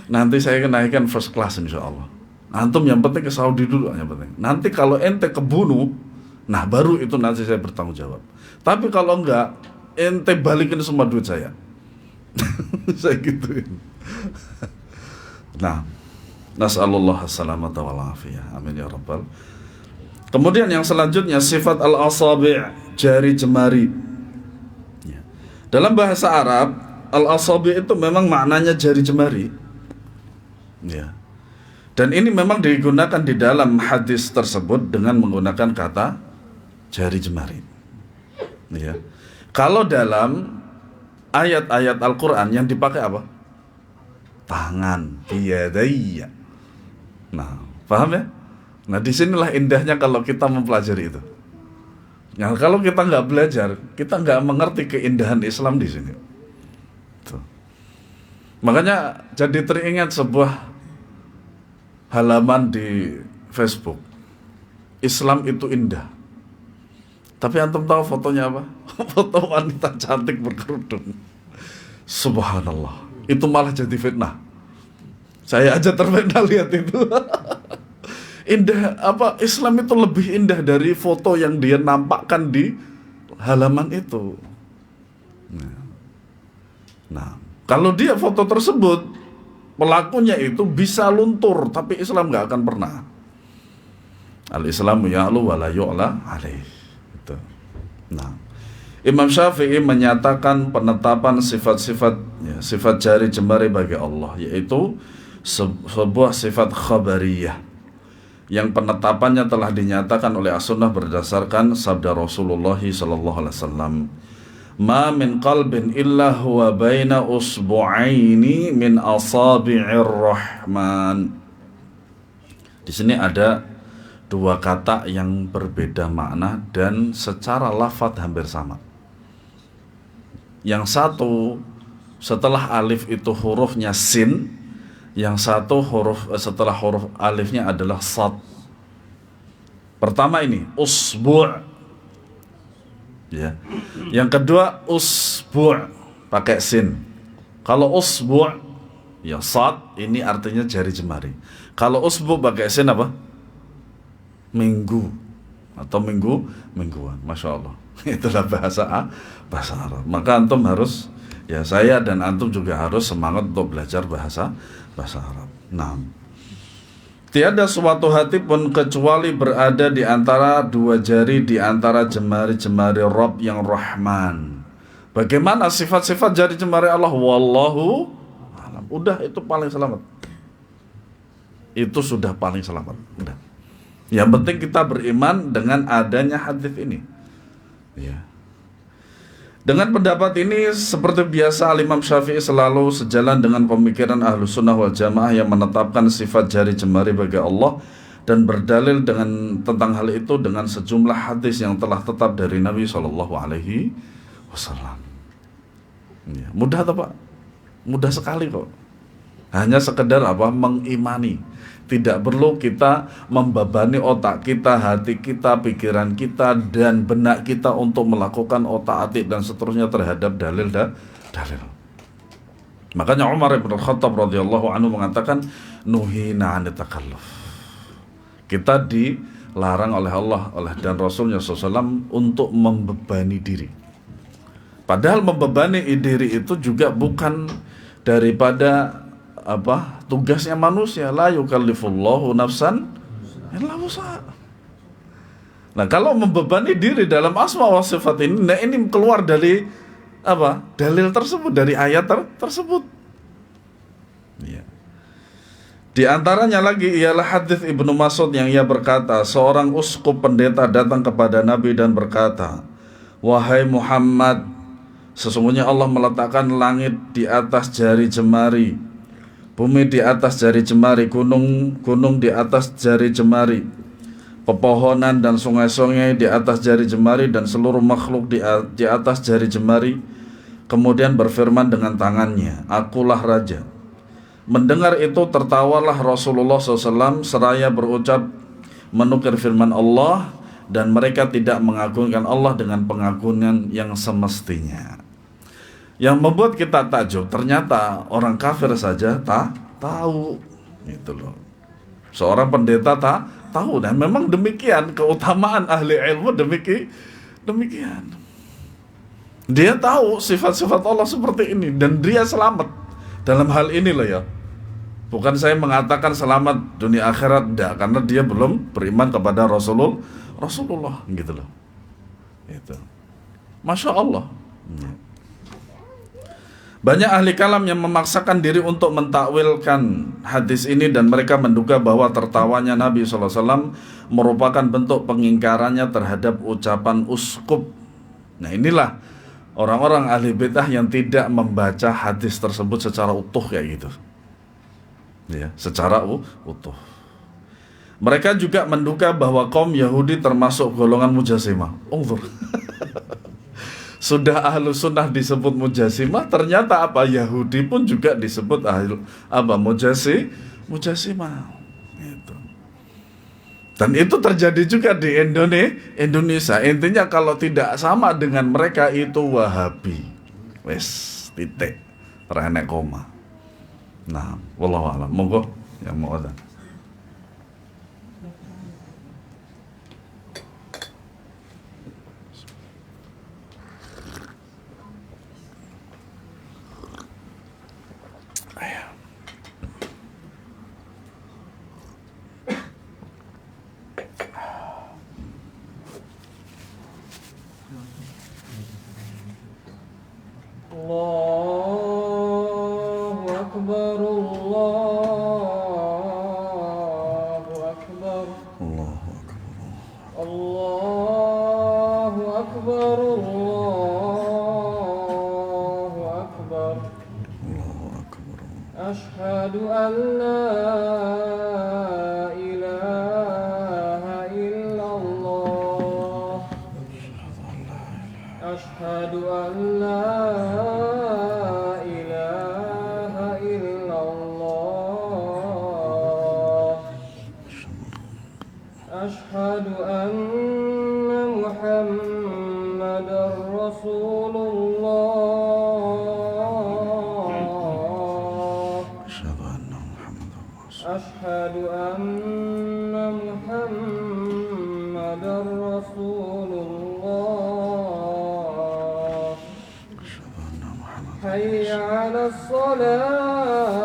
Nanti saya kenaikan first class insya Allah. Antum yang penting ke Saudi dulu, yang penting. Nanti kalau ente kebunuh, nah baru itu nanti saya bertanggung jawab. Tapi kalau enggak, ente balikin semua duit saya. Saya gituin. Nah, nas'alullah as-salamata wal afiyah. Amin ya rabbal. Kemudian yang selanjutnya sifat al-asabi', jari jemari. Ya. Dalam bahasa Arab, al-asabi' itu memang maknanya jari jemari. Ya. Dan ini memang digunakan di dalam hadis tersebut dengan menggunakan kata jari jemari. Ya. Kalau dalam ayat-ayat Al-Quran yang dipakai apa? Tangan, biyadayya. Nah, paham ya? Nah, disinilah indahnya kalau kita mempelajari itu. Nah, kalau kita nggak belajar, kita nggak mengerti keindahan Islam di sini. Tuh. Makanya jadi teringat sebuah halaman di Facebook. Islam itu indah. Tapi antum tahu fotonya apa? Foto wanita cantik berkerudung. Subhanallah. Itu malah jadi fitnah. Saya aja terfitnah lihat itu. Indah apa? Islam itu lebih indah dari foto yang dia nampakkan di halaman itu. Nah, kalau dia foto tersebut pelakunya itu bisa luntur, tapi Islam nggak akan pernah. Al-Islamu ya'lu wa la yu'la alaih. Itu. Nah, Imam Syafi'i menyatakan penetapan sifat-sifat sifat jari jemari bagi Allah, yaitu sebuah sifat khabariyah yang penetapannya telah dinyatakan oleh As-Sunnah berdasarkan sabda Rasulullah sallallahu alaihi wasallam, "Ma min qalbin illa huwa baina usbu'aini min asabi'ir rahman." Di sini ada dua kata yang berbeda makna dan secara lafadz hampir sama. Yang satu setelah alif itu hurufnya sin, yang satu huruf setelah huruf alifnya adalah sad. Pertama ini usbu', ya. Yang kedua usbu' pakai sin. Kalau usbu' ya sad, ini artinya jari jemari. Kalau usbu' pakai sin apa? Minggu atau mingguan. Masya Allah. Itulah bahasa Arab. Maka antum harus, ya saya dan antum juga harus semangat untuk belajar bahasa Arab. Nah, tiada suatu hati pun kecuali berada di antara dua jari di antara jemari-jemari Rabb yang Rahman. Bagaimana sifat-sifat jari jemari Allah? Wallahu alam. Udah, itu paling selamat. Itu sudah paling selamat. Udah. Yang penting kita beriman dengan adanya hadis ini. Ya. Dengan pendapat ini, seperti biasa Imam Syafi'i selalu sejalan dengan pemikiran Ahlus Sunnah wal Jamaah yang menetapkan sifat jari jemari bagi Allah dan berdalil tentang hal itu dengan sejumlah hadis yang telah tetap dari Nabi Shallallahu Alaihi Wasallam. Ya, mudah atau Pak? Mudah sekali kok. Hanya sekedar mengimani. Tidak perlu kita membebani otak kita, hati kita, pikiran kita, dan benak kita untuk melakukan otak-atik dan seterusnya terhadap dalil. Makanya Umar bin Khattab radhiyallahu anhu mengatakan, nuhina 'anit takalluf. Kita dilarang oleh Allah dan Rasulnya SAW untuk membebani diri. Padahal membebani diri itu juga bukan daripada tugasnya manusia. La yukallifullahu nafsan illa wus'aha. Nah, kalau membebani diri dalam asma wa sifat ini, nah ini keluar dari dalil tersebut, dari ayat tersebut. Ya. Di antaranya lagi ialah hadis Ibnu Mas'ud yang ia berkata, seorang uskup pendeta datang kepada Nabi dan berkata, wahai Muhammad, sesungguhnya Allah meletakkan langit di atas jari jemari, bumi di atas jari jemari, gunung di atas jari jemari, pepohonan dan sungai-sungai di atas jari jemari, dan seluruh makhluk di atas jari jemari. Kemudian berfirman dengan tangannya, akulah raja. Mendengar itu tertawalah Rasulullah SAW seraya berucap menukir firman Allah, dan mereka tidak mengagungkan Allah dengan pengagungan yang semestinya. Yang membuat kita takjub, ternyata orang kafir saja tahu, gitu loh. Seorang pendeta tahu, dan memang demikian keutamaan ahli ilmu demikian. Dia tahu sifat-sifat Allah seperti ini dan dia selamat dalam hal ini loh ya. Bukan saya mengatakan selamat dunia akhirat, enggak, karena dia belum beriman kepada Rasulullah gitu loh. Itu. Masya Allah. Banyak ahli kalam yang memaksakan diri untuk mentakwilkan hadis ini, dan mereka menduga bahwa tertawanya Nabi SAW merupakan bentuk pengingkarannya terhadap ucapan uskup. Nah, inilah orang-orang ahli bid'ah yang tidak membaca hadis tersebut secara utuh kayak gitu. Ya, secara utuh. Mereka juga menduga bahwa kaum Yahudi termasuk golongan mujassimah. Sudah ahlu sunnah disebut mujassimah, ternyata Yahudi pun juga disebut mujassimah. Gitu. Dan itu terjadi juga di Indonesia. Intinya kalau tidak sama dengan mereka itu Wahabi. Wes, titik, renek koma. Nah, wallahu a'lam. Monggo yang mau ada. Allahu Akbar, Allahu Akbar, Allahu Akbar. Allahu Akbar, Allahu Akbar. Allahu Akbar. Asyhadu an la ilaha illallah. Asyhadu an la أشهد أن محمدًا رسول الله. أشهد أن محمدًا رسول الله. حي على الصلاة.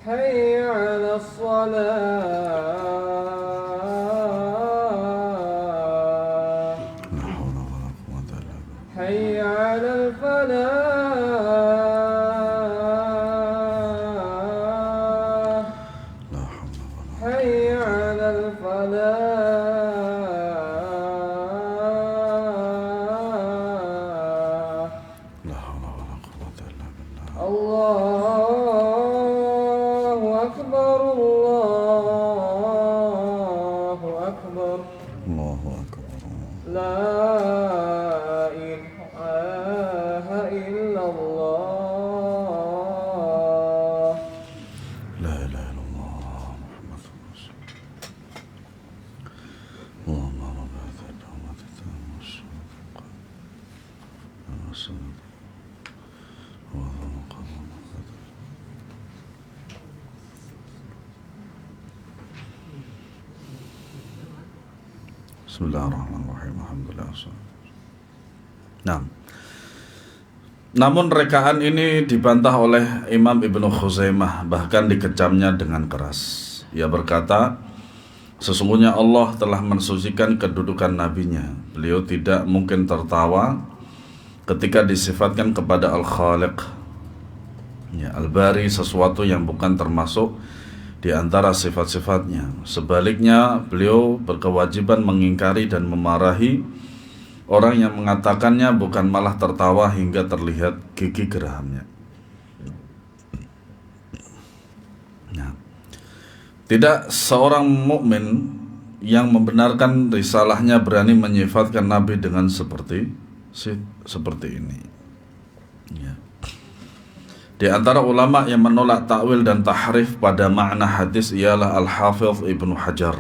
حي على الصلاة. لا حول ولا قوة إلا بالله. حي على الفلاح. لا حول ولا قوة. حي على الفلاح. لا حول ولا قوة إلا بالله. الله إلا الله لا إله إلا الله محمد رسول الله اللهم رب هذا الأمة التامة والصلاة Bismillahirrahmanirrahim. Alhamdulillah. Nah, namun rekaan ini dibantah oleh Imam Ibnu Khuzaimah, bahkan dikecamnya dengan keras. Ia berkata, sesungguhnya Allah telah mensucikan kedudukan nabinya. Beliau tidak mungkin tertawa ketika disifatkan kepada Al-Khaliq, ya, Al-Bari, sesuatu yang bukan termasuk di antara sifat-sifatnya. Sebaliknya, beliau berkewajiban mengingkari dan memarahi orang yang mengatakannya, bukan malah tertawa hingga terlihat gigi gerahamnya. Nah, tidak seorang mukmin yang membenarkan risalahnya berani menyifatkan Nabi dengan seperti ini. Ya. Di antara ulama yang menolak takwil dan tahrif pada makna hadis ialah Al-Hafidh Ibnu Hajar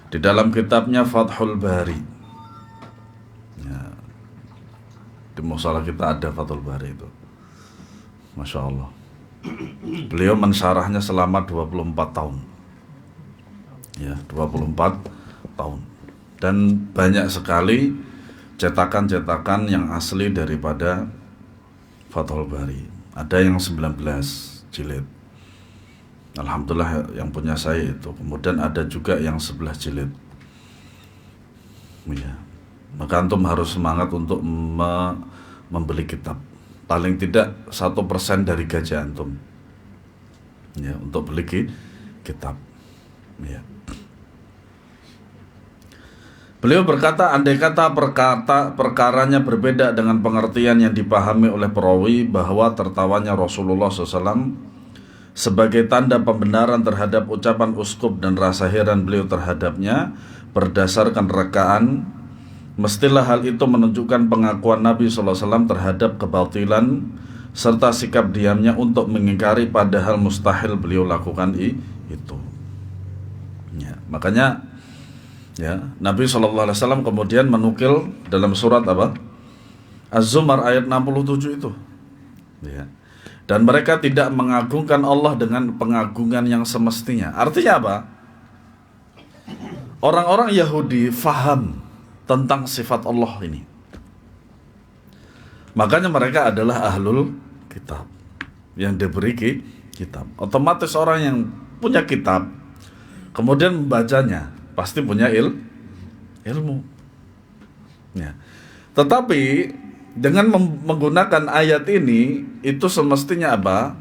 di dalam kitabnya Fathul Bari. Ya. Di musalah kita ada Fathul Bari itu, Masya Allah. Beliau mensyarahnya selama 24 tahun. Ya, 24 tahun. Dan banyak sekali cetakan-cetakan yang asli daripada Fathul Bari. Ada yang 19 jilid. Alhamdulillah yang punya saya itu. Kemudian ada juga yang 11 jilid. Ya. Maka antum harus semangat untuk membeli kitab. Paling tidak 1% dari gaji antum, ya, untuk beli kitab. Ya. Beliau berkata, andai kata perkaranya berbeda dengan pengertian yang dipahami oleh perawi bahwa tertawanya Rasulullah SAW sebagai tanda pembenaran terhadap ucapan uskup dan rasa heran beliau terhadapnya berdasarkan rekaan, mestilah hal itu menunjukkan pengakuan Nabi SAW terhadap kebatilan serta sikap diamnya untuk mengingkari padahal mustahil beliau lakukan itu. Ya, makanya ya, Nabi SAW kemudian menukil dalam surat apa? Az-Zumar ayat 67 itu. Ya. Dan mereka tidak mengagungkan Allah dengan pengagungan yang semestinya. Artinya apa? Orang-orang Yahudi faham tentang sifat Allah ini. Makanya mereka adalah ahlul kitab, yang diberi kitab. Otomatis orang yang punya kitab kemudian membacanya pasti punya ilmu. Ya. Tetapi dengan menggunakan ayat ini itu semestinya apa?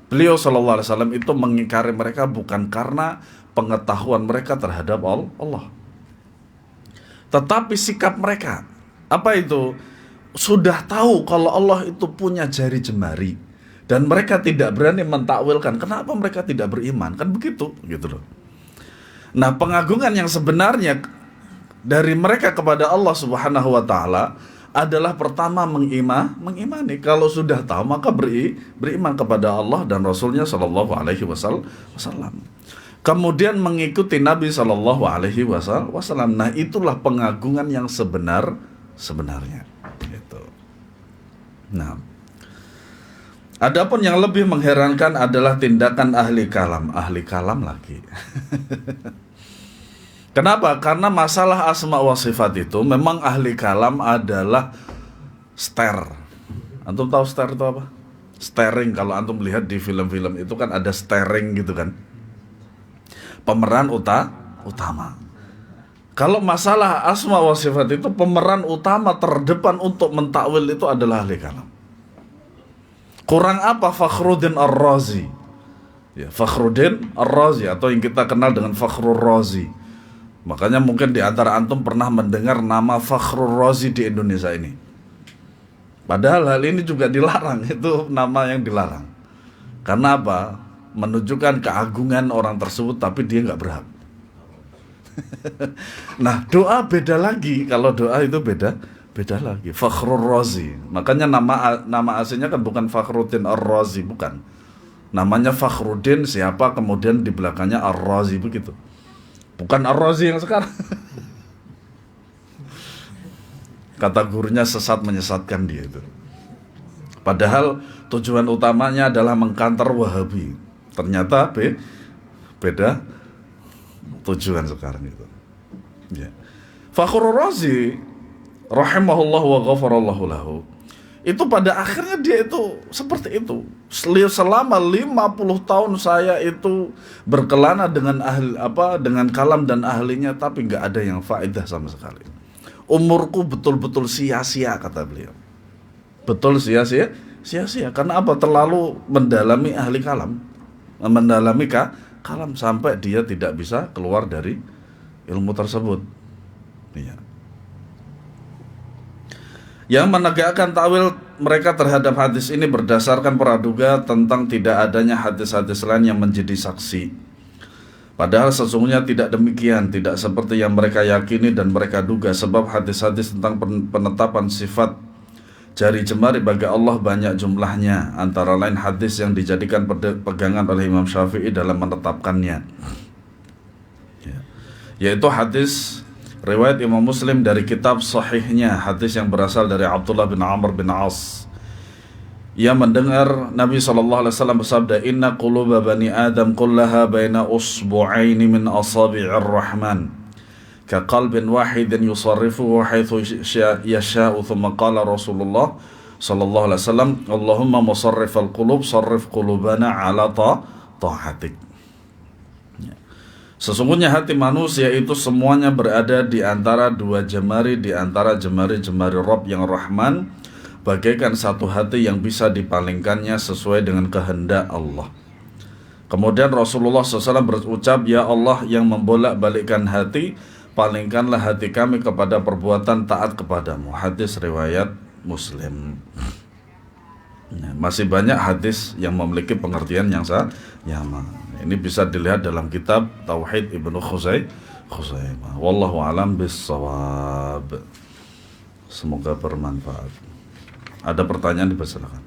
Beliau SAW itu mengingkari mereka bukan karena pengetahuan mereka terhadap Allah, tetapi sikap mereka. Apa itu? Sudah tahu kalau Allah itu punya jari jemari dan mereka tidak berani mentakwilkan. Kenapa mereka tidak beriman? Kan begitu, gitu loh. Nah, pengagungan yang sebenarnya dari mereka kepada Allah Subhanahu wa taala adalah pertama mengimani. Kalau sudah tahu maka beriman kepada Allah dan Rasulnya Shallallahu Alaihi Wasallam. Kemudian mengikuti Nabi Shallallahu Alaihi Wasallam. Nah, itulah pengagungan yang sebenarnya. Gitu. Nah, adapun yang lebih mengherankan adalah tindakan ahli kalam lagi. Kenapa? Karena masalah asma wa sifat itu memang ahli kalam adalah stare. Antum tahu stare itu apa? Staring, kalau antum lihat di film-film itu kan ada staring gitu kan. Pemeran utama. Kalau masalah asma wa sifat itu pemeran utama terdepan untuk mentakwil itu adalah ahli kalam. Kurang apa Fakhruddin Ar-Razi? Ya, Fakhruddin Ar-Razi atau yang kita kenal dengan Fakhrur Razi. Makanya mungkin di antara antum pernah mendengar nama Fakhrur Razi di Indonesia ini. Padahal hal ini juga dilarang, itu nama yang dilarang. Karena apa? Menunjukkan keagungan orang tersebut tapi dia nggak berhak. Nah, doa beda lagi. Kalau doa itu beda beda lagi. Fakhrur Razi. Makanya nama aslinya kan bukan Fakhruddin Ar-Razi, bukan. Namanya Fakhruddin siapa, kemudian di belakangnya Ar-Razi, begitu. Bukan Ar-Razi yang sekarang. Kata gurunya sesat menyesatkan dia itu. Padahal tujuan utamanya adalah mengkanter Wahabi. Ternyata beda tujuan sekarang itu. Ya. Fakhrur Razi rahimahullah wa ghafarallahu lahu. Itu pada akhirnya dia itu seperti itu. Selama 50 tahun saya itu berkelana dengan dengan kalam dan ahlinya, tapi nggak ada yang faedah sama sekali. Umurku betul-betul sia-sia, kata beliau. Betul sia-sia karena apa? Terlalu mendalami ahli kalam, mendalami kalam sampai dia tidak bisa keluar dari ilmu tersebut. Iya. Yang menegakkan takwil mereka terhadap hadis ini berdasarkan praduga tentang tidak adanya hadis-hadis lain yang menjadi saksi. Padahal sesungguhnya tidak demikian, tidak seperti yang mereka yakini dan mereka duga, sebab hadis-hadis tentang penetapan sifat jari jemari bagi Allah banyak jumlahnya, antara lain hadis yang dijadikan pegangan oleh Imam Syafi'i dalam menetapkannya, yaitu hadis riwayat Imam Muslim dari kitab sahihnya, hadis yang berasal dari Abdullah bin Amr bin As. Ia mendengar Nabi SAW bersabda, "Inna quluba bani Adam kullaha baina usbu'aini min asabi'ir rahman, ka qalbin wahidin yusarrifuhu haitsu yasha'u." Thumma qala Rasulullah SAW, "Allahumma musarrifal qulub, sarrif qulubana ala ta'atik." Sesungguhnya hati manusia itu semuanya berada di antara dua jemari, di antara jemari-jemari Rabb yang Rahman, bagaikan satu hati yang bisa dipalingkannya sesuai dengan kehendak Allah. Kemudian Rasulullah SAW berucap, "Ya Allah yang membolak-balikkan hati, palingkanlah hati kami kepada perbuatan taat kepadamu." Hadis riwayat Muslim. Masih banyak hadis yang memiliki pengertian yang sama. Ini bisa dilihat dalam kitab Tauhid Ibnu Khuzaimah. Wallahu a'lam bissawab. Semoga bermanfaat. Ada pertanyaan, dipersilakan.